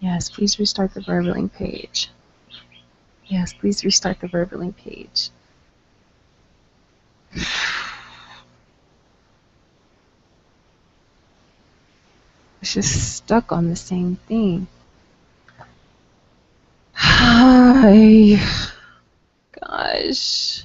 Yes, please restart the verbaling page. Yes, please restart the verbaling page. It's just stuck on the same thing. Hi. Gosh.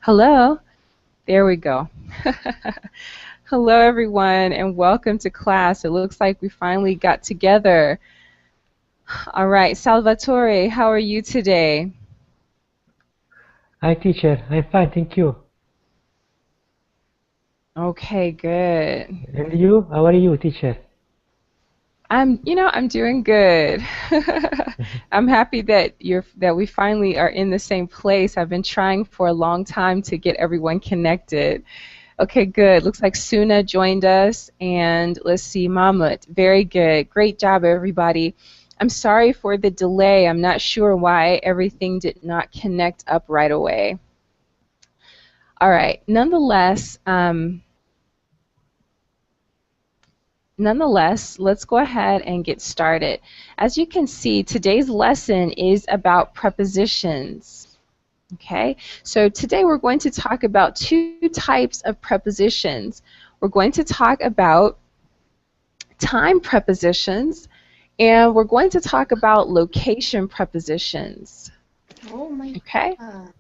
Hello. There we go. Hello, everyone, and welcome to class. It looks like we finally got together. All right, Salvatore, how are you today? Hi, teacher. I'm fine, thank you. Okay, good. And you? How are you, teacher? I'm doing good. I'm happy that we finally are in the same place. I've been trying for a long time to get everyone connected. Okay, good. Looks like Suna joined us, and let's see, Mahmut. Very good. Great job, everybody. I'm sorry for the delay. I'm not sure why everything did not connect up right away. All right. Nonetheless, let's go ahead and get started. As you can see, today's lesson is about prepositions. Okay, so today we're going to talk about two types of prepositions. We're going to talk about time prepositions, and we're going to talk about location prepositions. Oh my Okay? God.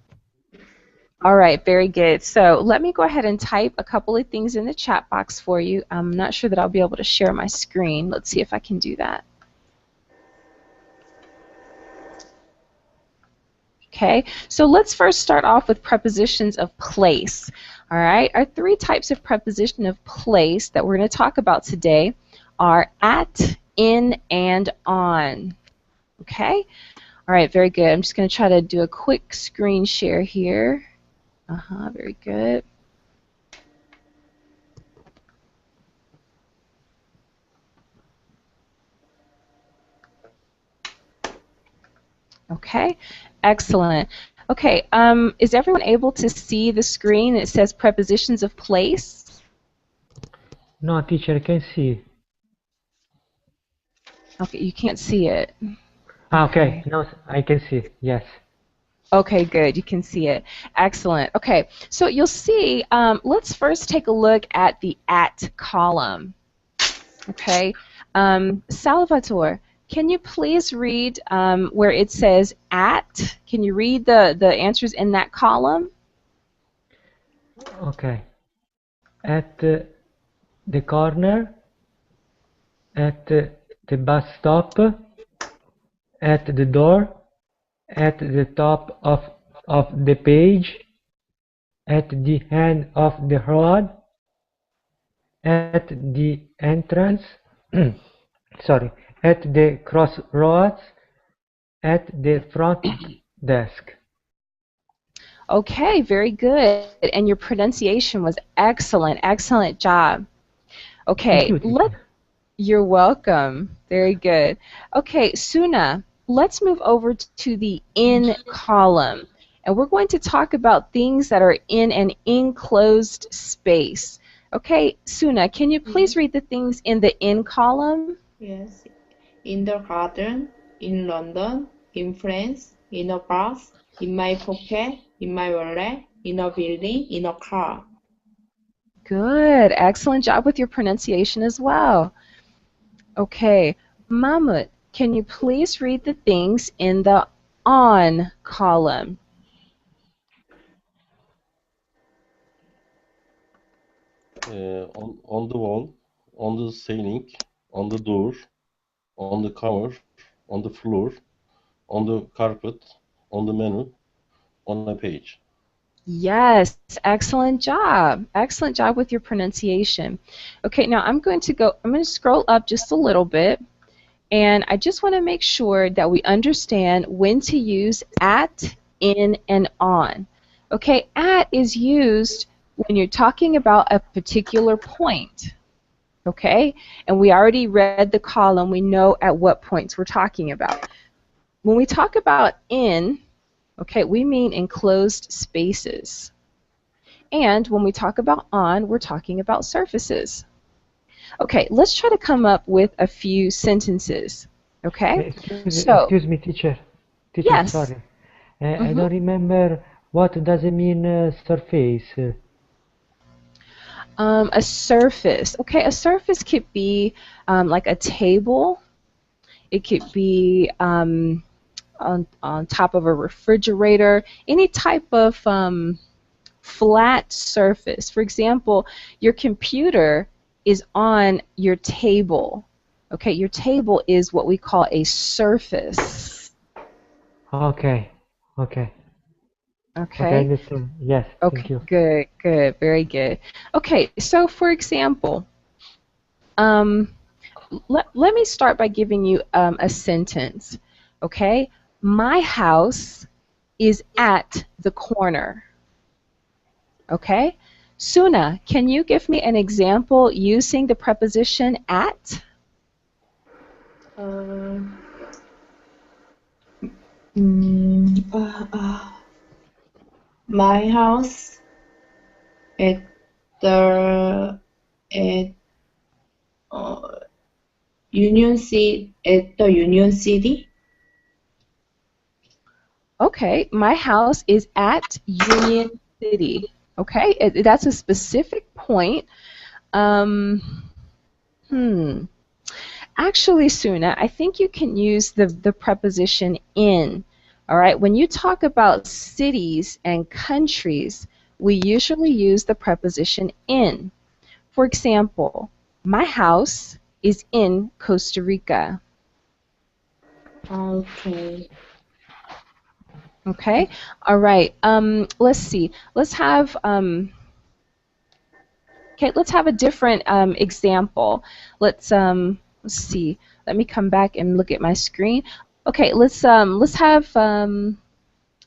All right, very good. So let me go ahead and type a couple of things in the chat box for you. I'm not sure that I'll be able to share my screen. Let's see if I can do that. Okay, so let's first start off with prepositions of place. All right, our three types of preposition of place that we're going to talk about today are at, in, and on. Okay, all right, very good. I'm just going to try to do a quick screen share here. Very good. Okay, excellent. Okay, is everyone able to see the screen? It says prepositions of place. No, teacher, I can see. Okay, you can't see it. Okay. Okay. No, I can see. Yes. Okay, good. You can see it. Excellent. Okay, so you'll see, let's first take a look at the at column. Okay, Salvatore, can you please read where it says at? Can you read the answers in that column? Okay. At the corner, at the bus stop, at the door, at the top of the page, at the end of the road, at the entrance, sorry, at the crossroads, at the front desk. Okay, very good. And your pronunciation was excellent. Excellent job. Thank Okay, you, teacher. you're welcome. Very good. Okay, Suna, let's move over to the in column. And we're going to talk about things that are in an enclosed space. Okay, Suna, can you please Yes. read the things in the in column? Yes. In the garden, in London, in France, in a bus, in my pocket, in my wallet, in a building, in a car. Good. Excellent job with your pronunciation as well. Okay, Mahmud, can you please read the things in the on column? On the wall, on the ceiling, on the door, on the cover, on the floor, on the carpet, on the menu, on a page. Yes, excellent job. Excellent job with your pronunciation. Okay, now I'm going to scroll up just a little bit, and I just want to make sure that we understand when to use at, in, and on. Okay, at is used when you're talking about a particular point. Okay, and we already read the column, we know at what points we're talking about. When we talk about in, okay, we mean enclosed spaces. And when we talk about on, we're talking about surfaces. Okay, let's try to come up with a few sentences. Okay, so Excuse me, teacher. Teacher, yes, sorry. I don't remember what does it mean surface. a surface. Okay, a surface could be like a table. It could be on top of a refrigerator. Any type of flat surface. For example, your computer is on your table. Okay, your table is what we call a surface. Okay, okay, okay, I Okay, understand. Yes, thank okay, you. good, good, very good. Okay, so for example, um, let me start by giving you a sentence. Okay, my house is at the corner. Okay, Suna, can you give me an example using the preposition at? Uh, mm, uh, uh, my house at the at uh, Union City. Okay, my house is at Union City. Okay, that's a specific point. Um, hmm. Actually, Suna, I think you can use the preposition in. All right, when you talk about cities and countries, we usually use the preposition in. For example, my house is in Costa Rica. Okay. Okay, all right. Let's see. Let's have a different example. Let's see. Let me come back and look at my screen. Okay, let's have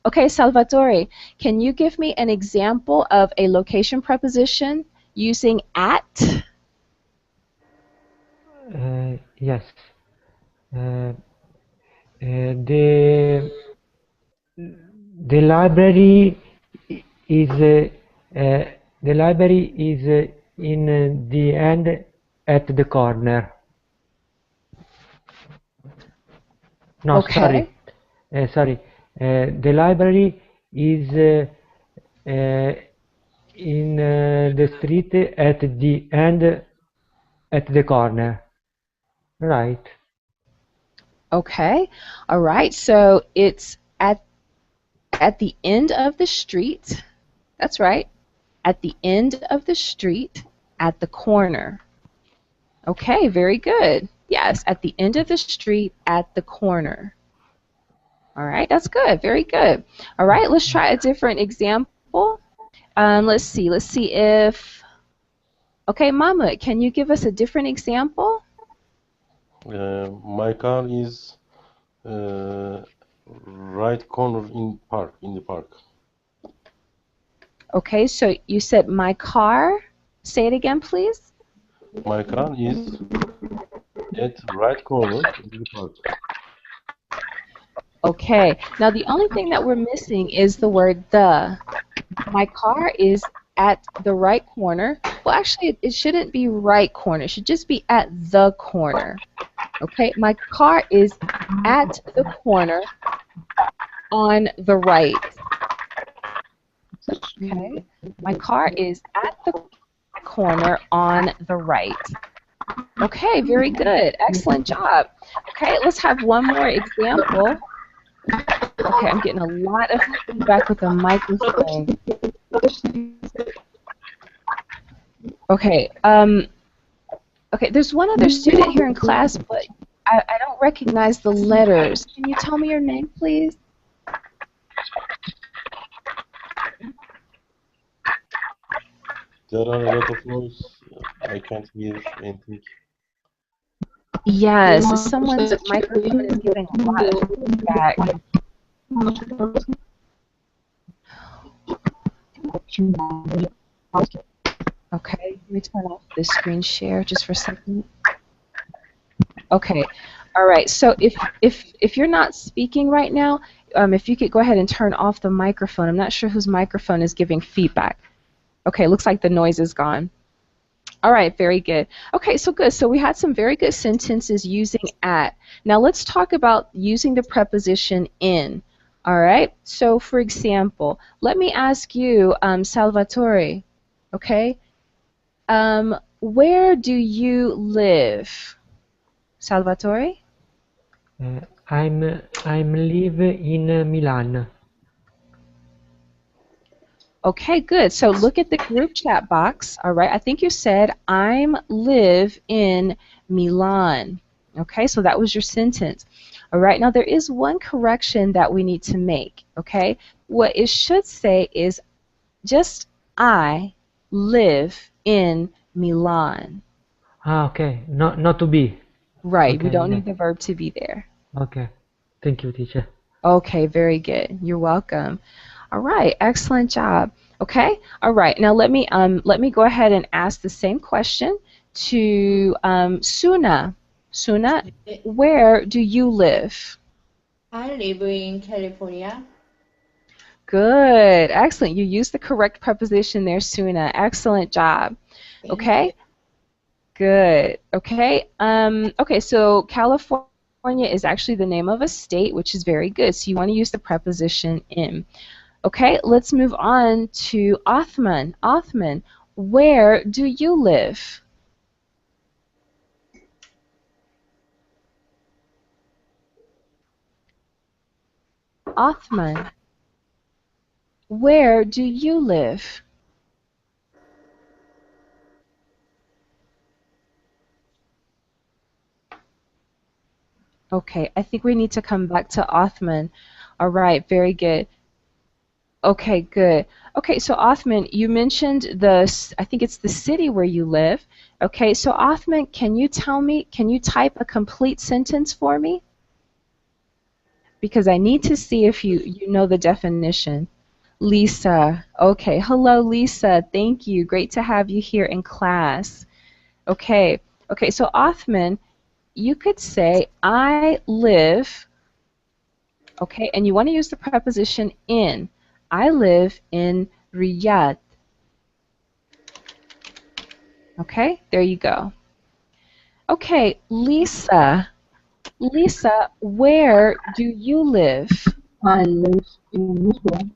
okay, Salvatore, can you give me an example of a location preposition using at? Yes. Uh, the library is the library is in the end at the corner. No, sorry, Okay, sorry. The library is uh, in the street at the end at the corner. Right. okay. All right, so it's at the end of the street. That's right. At the end of the street at the corner. Okay, very good. Yes, at the end of the street at the corner. All right, that's good. Very good. All right, let's try a different example. Let's see. Let's see if. Okay, Mahmoud, can you give us a different example? My car is right corner in the park. Okay, so you said my car. Say it again, please. My car is at right corner in the park. Okay, now the only thing that we're missing is the word the. My car is at the right corner. Well, actually, it shouldn't be right corner. It should just be at the corner. Okay, my car is at the corner on the right. Okay, my car is at the corner on the right. Okay, very good. Excellent job. Okay, let's have one more example. Okay, I'm getting a lot of feedback with the microphone. Okay. Okay, there's one other student here in class, but I don't recognize the letters. Can you tell me your name, please? There are a lot of noise. I can't hear anything. Yes, someone's microphone is giving a lot of feedback. Okay, let me turn off this screen share just for a second. Okay, all right. So if you're not speaking right now, if you could go ahead and turn off the microphone. I'm not sure whose microphone is giving feedback. Okay, looks like the noise is gone. All right, very good. Okay, so good. So we had some very good sentences using at. Now let's talk about using the preposition in. All right. So for example, let me ask you, Salvatore. Okay. Where do you live, Salvatore? I'm live in Milan. Okay, good. So look at the group chat box. All right. I think you said I'm live in Milan. Okay, so that was your sentence. All right. Now there is one correction that we need to make. Okay. What it should say is just I live in Milan. Ah, okay. Not to be. Right. We Okay, don't yeah. need the verb to be there. Okay. Thank you, teacher. Okay, very good. You're welcome. All right, excellent job. Okay, all right. Now let me go ahead and ask the same question to Suna. Suna, where do you live? I live in California. Good, excellent. You used the correct preposition there, Suna. Excellent job. Thank you. Okay, good. Okay, okay. So California is actually the name of a state, which is very good. So you want to use the preposition in. Okay, let's move on to Othman. Othman, where do you live? Othman, where do you live? Okay, I think we need to come back to Othman. All right, very good. Okay, good. Okay, so Othman, you mentioned I think it's the city where you live. Okay, so Othman, can you tell me, can you type a complete sentence for me? Because I need to see if you know the definition. Lisa. Okay. Hello, Lisa. Thank you. Great to have you here in class. Okay. Okay. So, Othman, you could say, I live, okay, and you want to use the preposition in. I live in Riyadh. Okay. There you go. Okay. Lisa. Lisa, where do you live? I live in Lisbon.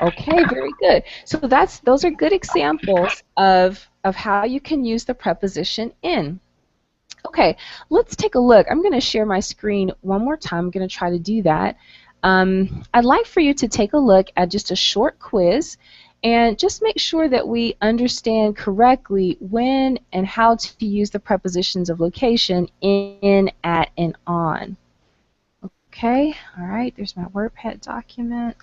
Okay, very good. So those are good examples of how you can use the preposition in. Okay, let's take a look. I'm going to share my screen one more time. I'm going to try to do that. I'd like for you to take a look at just a short quiz and just make sure that we understand correctly when and how to use the prepositions of location in, at, and on. Okay, all right, there's my WordPad document.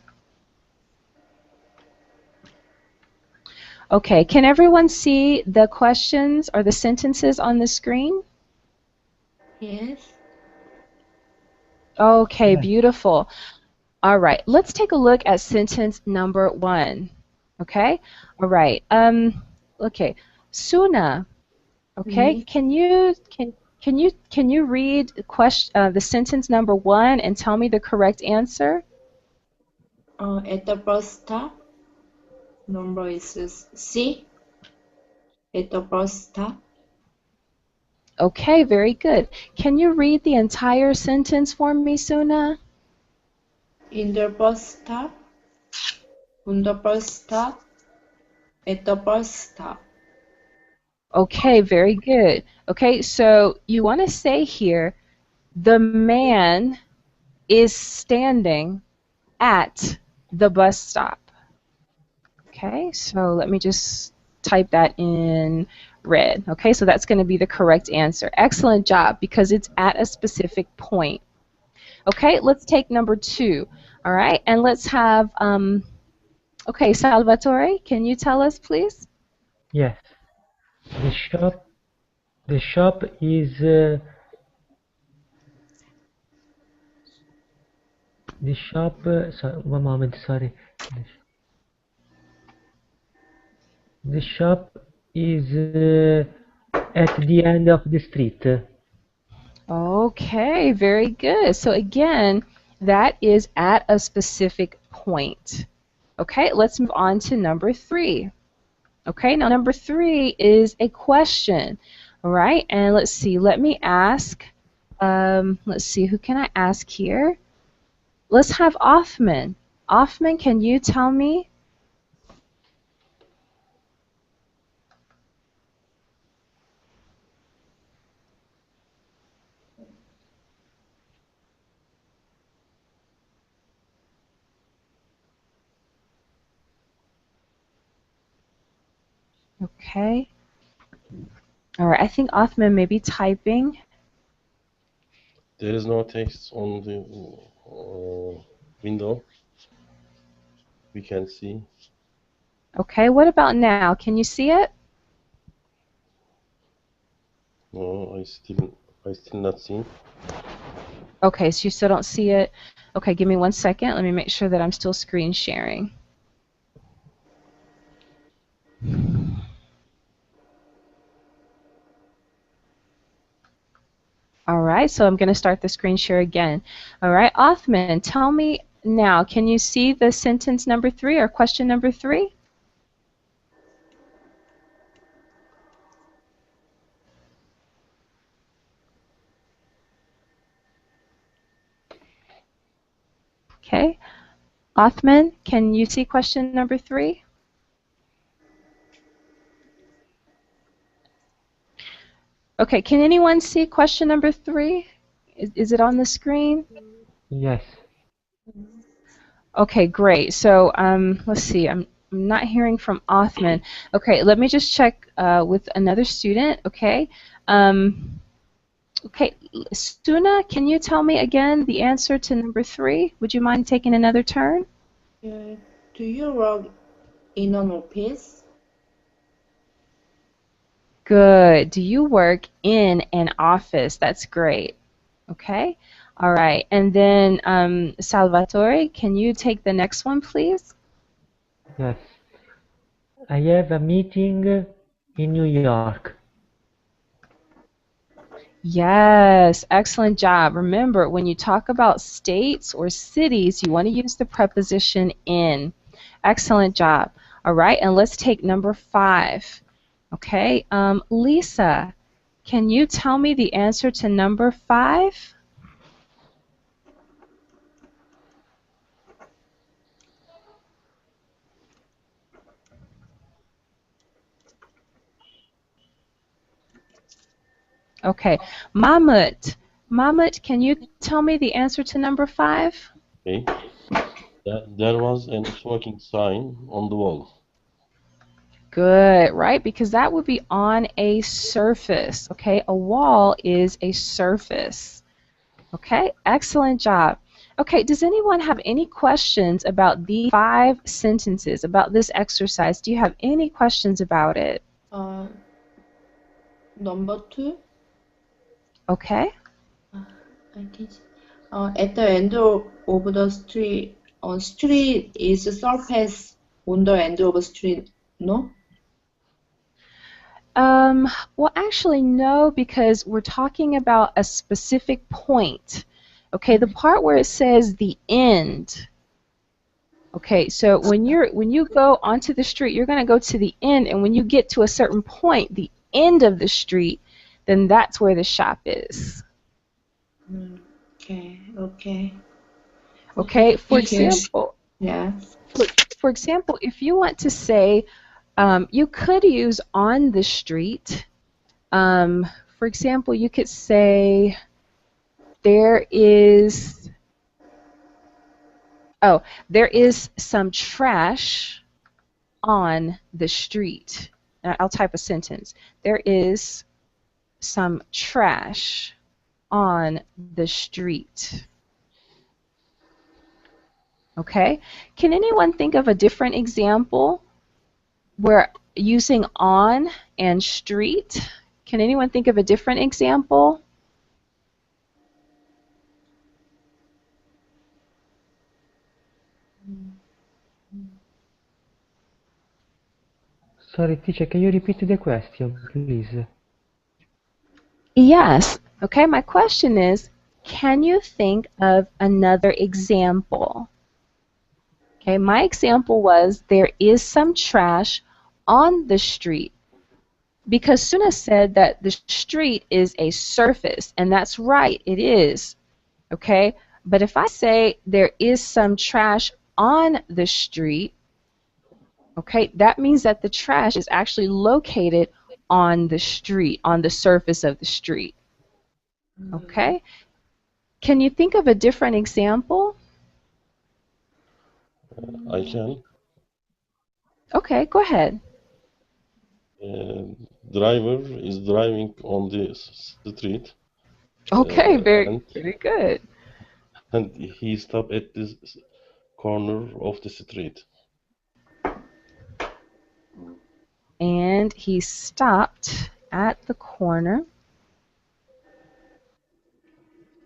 Okay, can everyone see the questions or the sentences on the screen? Yes. Okay, Yes. beautiful. All right, let's take a look at sentence number 1. Okay, all right. Okay, Suna. Okay, Yes. can you read the sentence number 1 and tell me the correct answer? At the bus stop, number is C. At the bus stop, Okay, very good. Can you read the entire sentence for me, Suna? in the bus stop, on the bus stop, at the bus stop. Okay, very good. Okay, so you want to say here, the man is standing at the bus stop. Okay, so let me just type that in red. Okay, so that's going to be the correct answer. Excellent job, because it's at a specific point. Okay, let's take number 2. All right, and let's have, okay, Salvatore, can you tell us, please? Yes. The shop. The shop is. The shop. Sorry, one moment. Sorry. The shop is at the end of the street. Okay, very good. So again, that is at a specific point. Okay, let's move on to number 3. Okay, now number 3 is a question. All right, and let's see, let me ask, let's see, who can I ask here? Let's have Othman. Othman, can you tell me? Okay. All right, I think Othman may be typing. There is no text on the window. We can see. Okay, what about now? Can you see it? No, I still not see. Okay, so you still don't see it? Okay, give me 1 second. Let me make sure that I'm still screen sharing. All right, so I'm going to start the screen share again. All right, Othman, tell me now, can you see the sentence number 3 or question number 3? Okay. Othman, can you see question number 3? Okay, can anyone see question number 3? Is it on the screen? Yes. Okay, great. So let's see. I'm not hearing from Othman. Okay, let me just check with another student. Okay. Okay, Suna, can you tell me again the answer to number 3? Would you mind taking another turn? Do you work in an office? Good. Do you work in an office? That's great. Okay. All right. And then Salvatore, can you take the next one, please? Yes. I have a meeting in New York. Yes, excellent job. Remember, when you talk about states or cities, you want to use the preposition in. Excellent job. All right, and let's take number 5. Okay, Lisa, can you tell me the answer to number 5? Okay, Mahmut, can you tell me the answer to number 5? Okay. There was a smoking sign on the wall. Good, right? Because that would be on a surface, okay? A wall is a surface. Okay, excellent job. Okay, does anyone have any questions about the 5 sentences, about this exercise? Do you have any questions about it? Number 2. Okay. I think. At the end of the street, street is surface on the end of the street, no? Well, actually, no, because we're talking about a specific point. Okay, the part where it says the end. Okay, so when you go onto the street, you're going to go to the end, and when you get to a certain point, the end of the street, then that's where the shop is. Okay. Okay, for Thank you. example, Yeah. for example, if you want to say, you could use on the street. For example, you could say there is, there is some trash on the street. I'll type a sentence. There is some trash on the street. Okay? Can anyone think of a different example where using on and street? Can anyone think of a different example? Sorry, teacher, can you repeat the question, please? Yes. Okay, my question is, can you think of another example? Okay, my example was there is some trash on the street because Suna said that the street is a surface, and that's right, it is. Okay, but if I say there is some trash on the street, okay, that means that the trash is actually located on the street, on the surface of the street. Okay, can you think of a different example? I can. Okay, go ahead. Driver is driving on the street, Okay, and very good. he stopped at the corner of the street. And he stopped at the corner.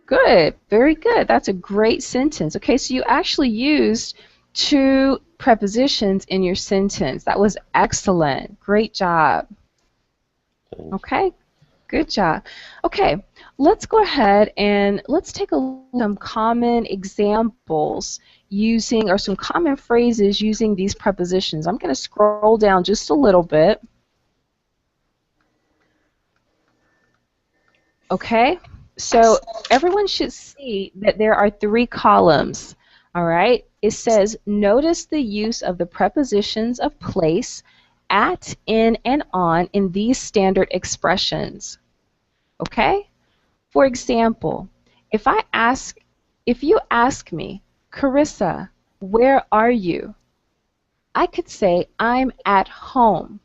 Good, very good. That's a great sentence. Okay, so you actually used two prepositions in your sentence. That was excellent. Great job. Thank Okay, good job. Okay, let's go ahead and let's take a look at some common examples using, or some common phrases using these prepositions. I'm going to scroll down just a little bit. Okay, so everyone should see that there are three columns. All right, it says notice the use of the prepositions of place, at, in, and on in these standard expressions. Okay, for example, if you ask me, Carissa, where are you? I could say I'm at home.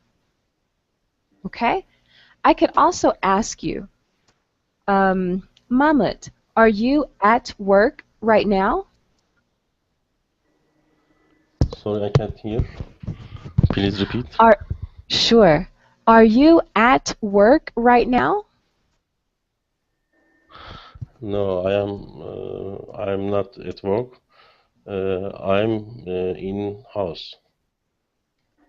Okay, I could also ask you, Mahmud, are you at work right now? Sorry, I can't hear. Please repeat. Sure. Are you at work right now? No, I am not at work. I'm in house.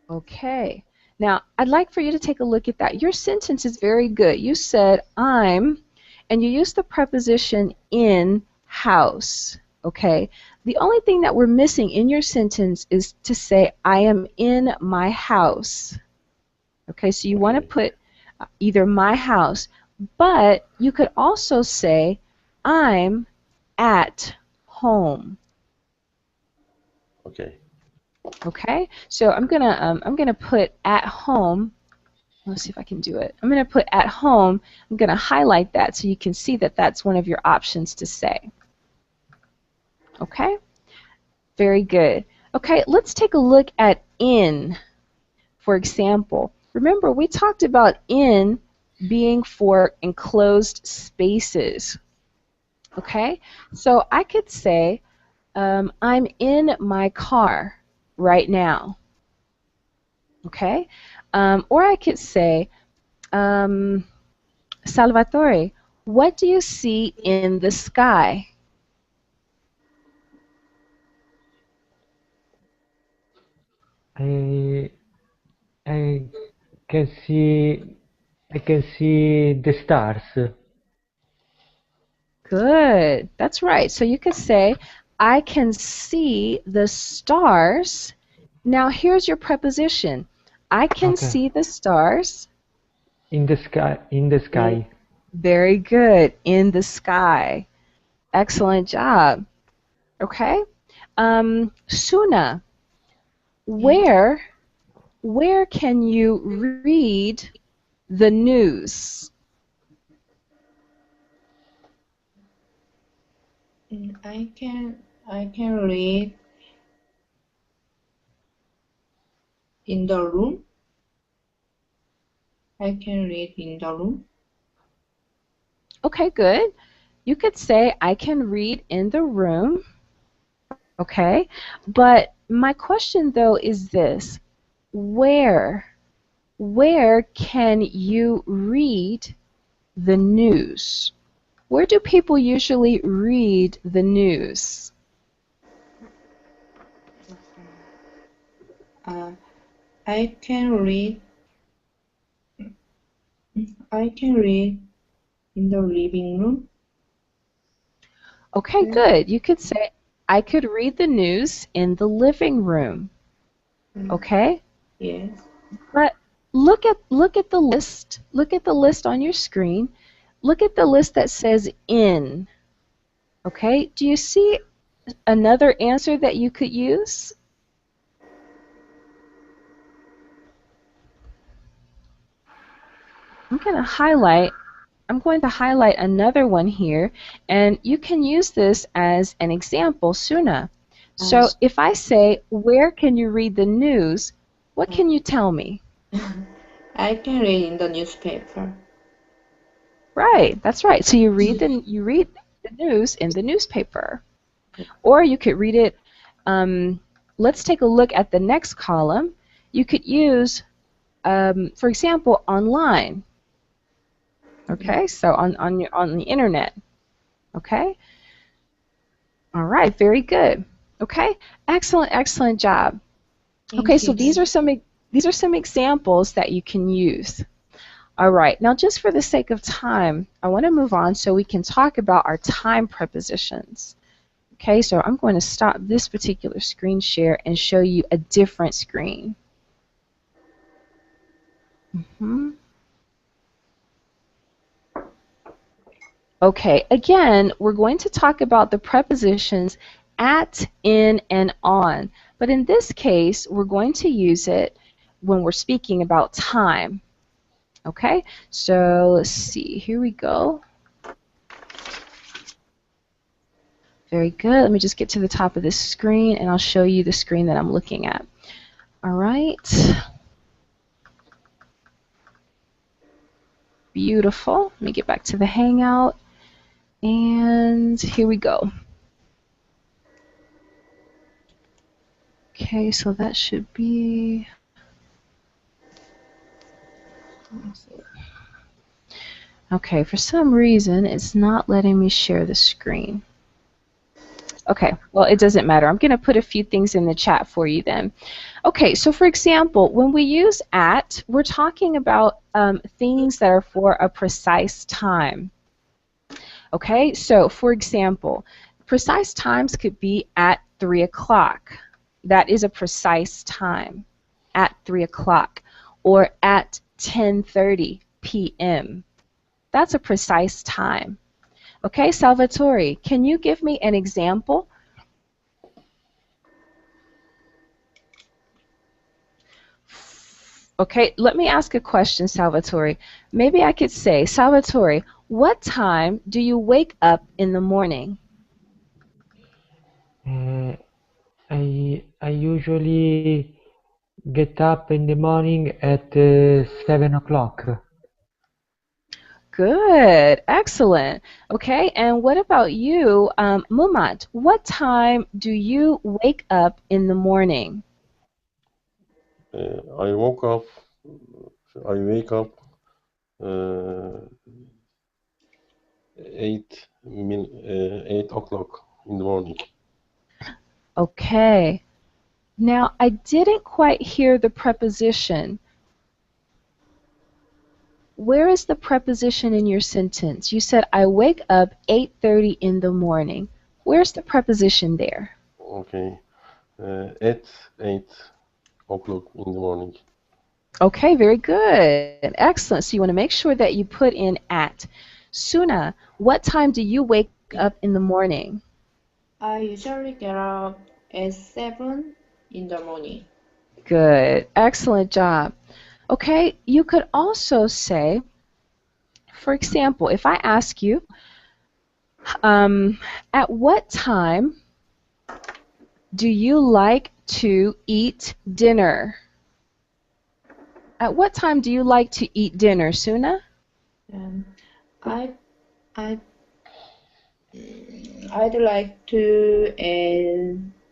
Okay. Now, I'd like for you to take a look at that. Your sentence is very good. You said I'm, and you used the preposition in house. Okay. The only thing that we're missing in your sentence is to say I am in my house. Okay, so you want to put either my house, but you could also say I'm at home. Okay. Okay, so I'm gonna put at home. Let's see if I can do it. I'm gonna put at home. I'm gonna highlight that so you can see that that's one of your options to say. Okay, very good. Okay, let's take a look at in. For example, remember we talked about in being for enclosed spaces. Okay, so I could say I'm in my car right now. Okay, or I could say, Salvatore, what do you see in the sky? I I can see I can see the stars. Good, that's right. So you could say, I can see the stars. Now here's your preposition. I can Okay. see the stars. In the sky. In the In, sky. very good. In the sky. Excellent job. Okay. Suna, Yes. where can you read the news? I can read In the room. I can read in the room. Okay, good. You could say, I can read in the room. Okay, but my question though is this: where can you read the news? Where do people usually read the news? I can read. I can read in the living room. Okay, good. You could say, I could read the news in the living room. Okay? Yes. But look at the list. Look at the list on your screen. Look at the list that says in. Okay? Do you see another answer that you could use? I'm going to highlight another one here, and you can use this as an example, Suna. So if I say, where can you read the news? What can you tell me? I can read in the newspaper. Right, that's right. So you read the news in the newspaper. Or you could read it, let's take a look at the next column. You could use, for example, online. Okay, so on the internet. Okay? All right, very good. Okay, excellent job. Okay, so these are some examples that you can use. All right, now just for the sake of time, I want to move on so we can talk about our time prepositions. Okay, so I'm going to stop this particular screen share and show you a different screen. Okay, again, we're going to talk about the prepositions at, in, and on. But in this case, we're going to use it when we're speaking about time. Okay, so let's see, here we go. Very good. Let me just get to the top of this screen and I'll show you the screen that I'm looking at. All right. Beautiful. Let me get back to the Hangout. And here we go. Okay, so that should be... Okay, for some reason, it's not letting me share the screen. Okay, well, it doesn't matter. I'm going to put a few things in the chat for you then. Okay, so for example, when we use at, we're talking about things that are for a precise time. Okay, so for example, precise times could be at 3 o'clock. That is a precise time, at 3 o'clock, or at 10:30 p.m. That's a precise time. Okay, Salvatore, can you give me an example? Okay, let me ask a question, Salvatore. Maybe I could say, Salvatore, what time do you wake up in the morning? I usually get up in the morning at 7 o'clock. Good, excellent. Okay, and what about you, Mumat? What time do you wake up in the morning? I woke up. I wake up 8 o'clock in the morning. Okay. Now, I didn't quite hear the preposition. Where is the preposition in your sentence? You said, I wake up 8:30 in the morning. Where's the preposition there? Okay. At 8 o'clock in the morning. Okay, very good. Excellent. So you want to make sure that you put in at. Suna, what time do you wake up in the morning? I usually get up at 7 in the morning. Good. Excellent job. Okay, you could also say, for example, if I ask you, at what time do you like to eat dinner? At what time do you like to eat dinner, Suna? I I I'd like to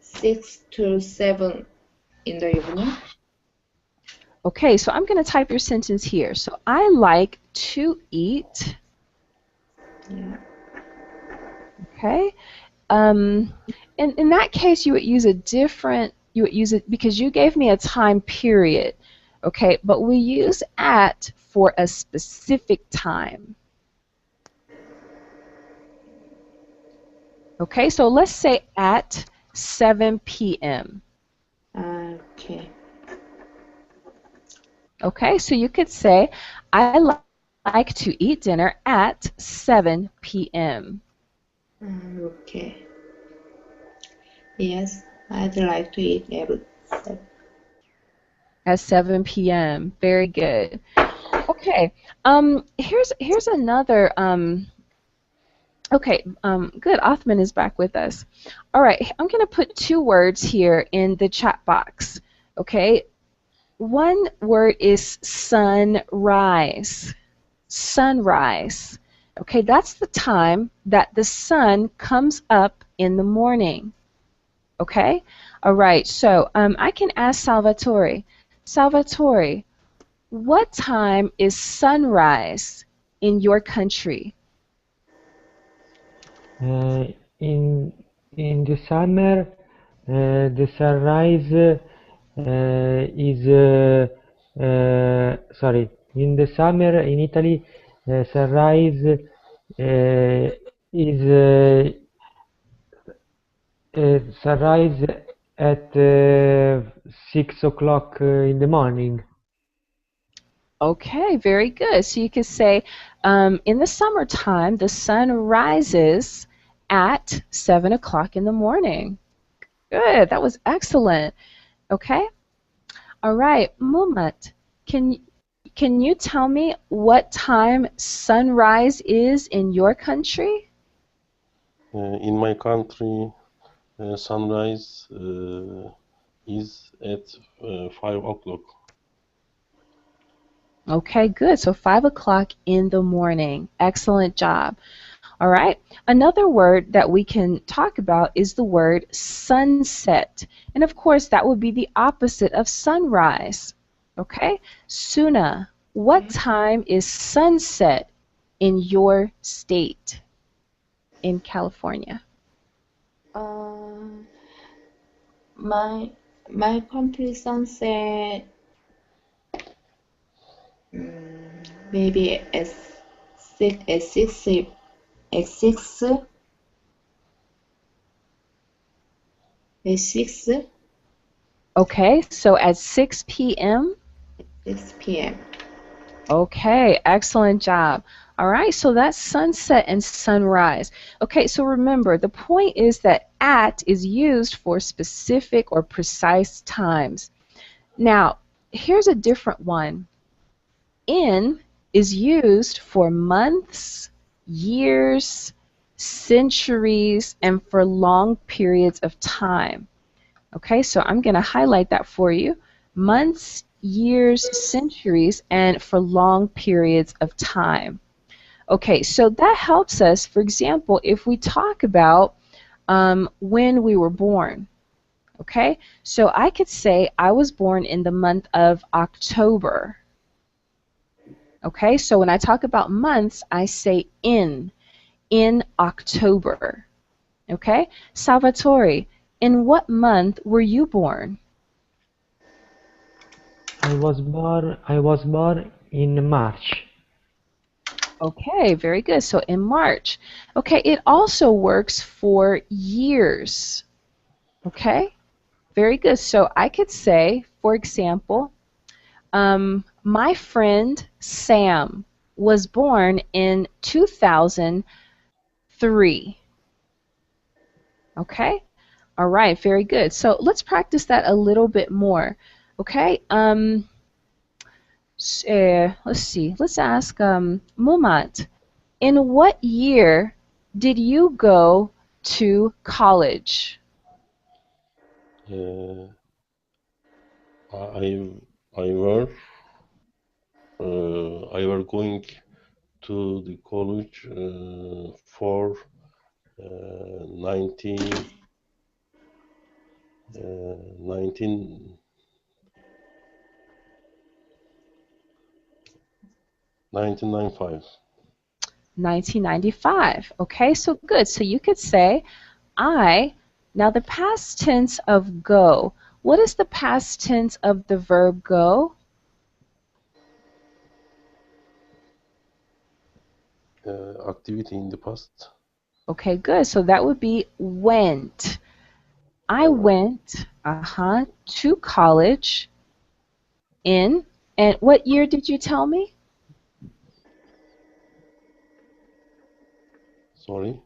6 to 7 in the evening. Okay, so I'm going to type your sentence here. So I like to eat. Yeah. Okay. In that case, you would use it because you gave me a time period. Okay, but we use at for a specific time. Okay, so let's say at 7 p.m. Okay. Okay, so you could say, I like to eat dinner at 7 p.m. Okay. Yes, I'd like to eat every 7. At 7 p.m. Very good. Okay, here's another, okay, good, Othman is back with us. All right, I'm going to put 2 words here in the chat box. Okay, one word is sunrise. Sunrise. Okay, that's the time that the sun comes up in the morning. Okay? All right, so I can ask Salvatore. Salvatore, what time is sunrise in your country? In the summer, the sunrise is sorry. In the summer in Italy, sunrise is sunrise at 6 o'clock in the morning. Okay, very good. So you could say, in the summertime, the sun rises at 7 o'clock in the morning. Good, that was excellent. Okay, all right, Mumat, can can you tell me what time sunrise is in your country? In my country, sunrise is at 5 o'clock. Okay, good. So 5 o'clock in the morning. Excellent job. All right. Another word that we can talk about is the word sunset. And of course, that would be the opposite of sunrise. Okay? Suna, what Okay. time is sunset in your state in California? Uh, my my country sunset maybe at 6 at 6 Okay, so at 6 p.m.? 6 p.m. Okay, excellent job. All right, so that's sunset and sunrise. Okay, so remember, the point is that at is used for specific or precise times. Now, here's a different one. In is used for months, years, centuries, and for long periods of time. Okay, so I'm going to highlight that for you. Months, years, centuries, and for long periods of time. Okay, so that helps us, for example, if we talk about when we were born. Okay, so I could say I was born in the month of October. Okay, so when I talk about months, I say in October. Okay, Salvatore, in what month were you born? I was born in March. Okay, very good. So in March. Okay, it also works for years. Okay, very good. So I could say, for example, my friend Sam was born in 2003. Okay, all right, very good. So let's practice that a little bit more. Okay, let's see. Let's ask Mumat. In what year did you go to college? Uh, I I were I were going to the college for 1995. 1995. Okay, so good. So you could say, I, now the past tense of go. What is the past tense of the verb go? Activity in the past. Okay, good. So that would be went. I went, to college in, and what year did you tell me? Sorry.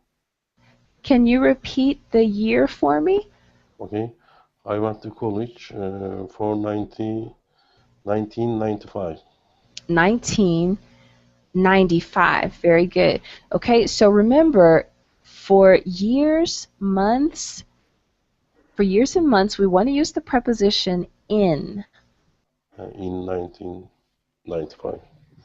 Can you repeat the year for me? Okay. I went to college for 1995. 1995. Very good. Okay, so remember, for years, months, we want to use the preposition in. In 1995.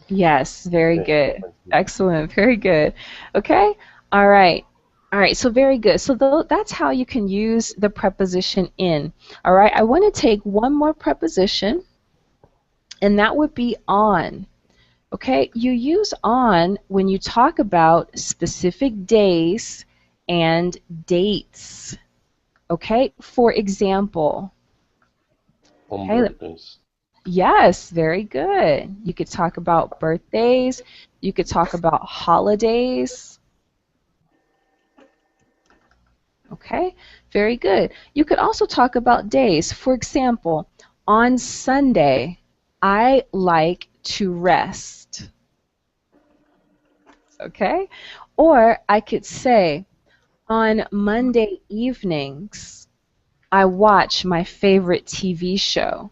Yes, very Okay. good. Thank you. Excellent. Very good. Okay. All right. All right. So very good. So that's how you can use the preposition in. All right. I want to take one more preposition, and that would be on. Okay. You use on when you talk about specific days and dates. Okay. For example, On okay, birthdays. yes, very good. You could talk about birthdays. You could talk about holidays. Okay, very good. You could also talk about days. For example, on Sunday, I like to rest. Okay, or I could say, on Monday evenings, I watch my favorite TV show.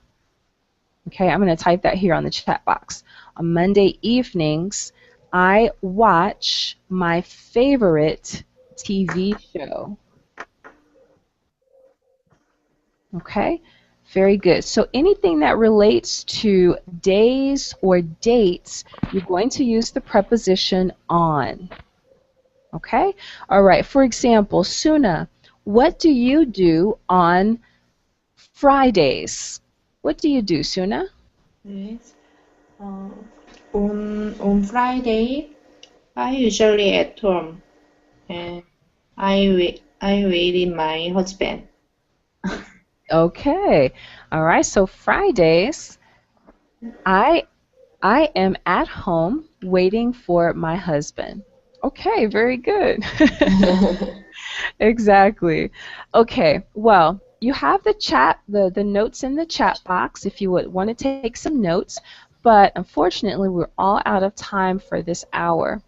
Okay, I'm going to type that here on the chat box. On Monday evenings, I watch my favorite TV show. Okay, very good. So anything that relates to days or dates, you're going to use the preposition on. Okay, all right. For example, Suna, what do you do on Fridays? What do you do, Suna? Yes. Uh, on Friday, I usually at home, and I wait my husband. Okay, all right. So Fridays, I I am at home waiting for my husband. Okay, very good. Exactly. Okay, well, you have the notes in the chat box if you would want to take some notes, but unfortunately, we're all out of time for this hour.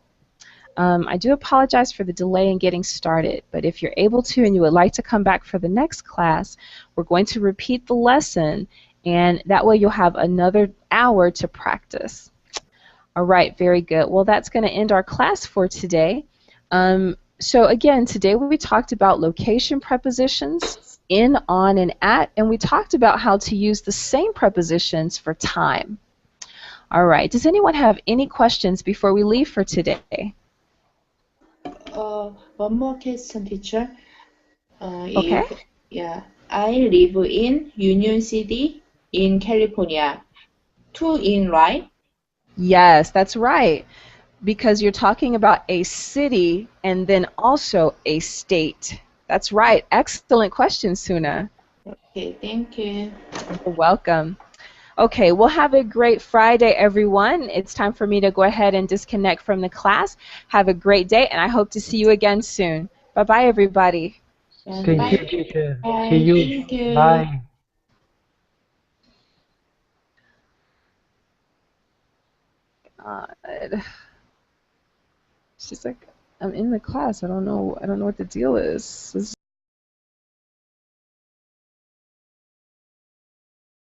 I do apologize for the delay in getting started, but if you're able to and you would like to come back for the next class, we're going to repeat the lesson, and that way you'll have another hour to practice. All right, very good. Well, that's going to end our class for today. So again, today we talked about location prepositions, in, on, and at, and we talked about how to use the same prepositions for time. All right, does anyone have any questions before we leave for today? One more question, teacher. Okay. If yeah, I live in Union City in California. Two in, right? Yes, that's right, because you're talking about a city and then also a state. That's right. Excellent question, Suna. Okay, thank you. You're welcome. Okay, well, have a great Friday, everyone. It's time for me to go ahead and disconnect from the class. Have a great day, and I hope to see you again soon. Bye-bye, everybody. And Thank you, bye. teacher. See Bye. you. Thank you. Bye. God. She's like, I'm in the class. I don't know what the deal is.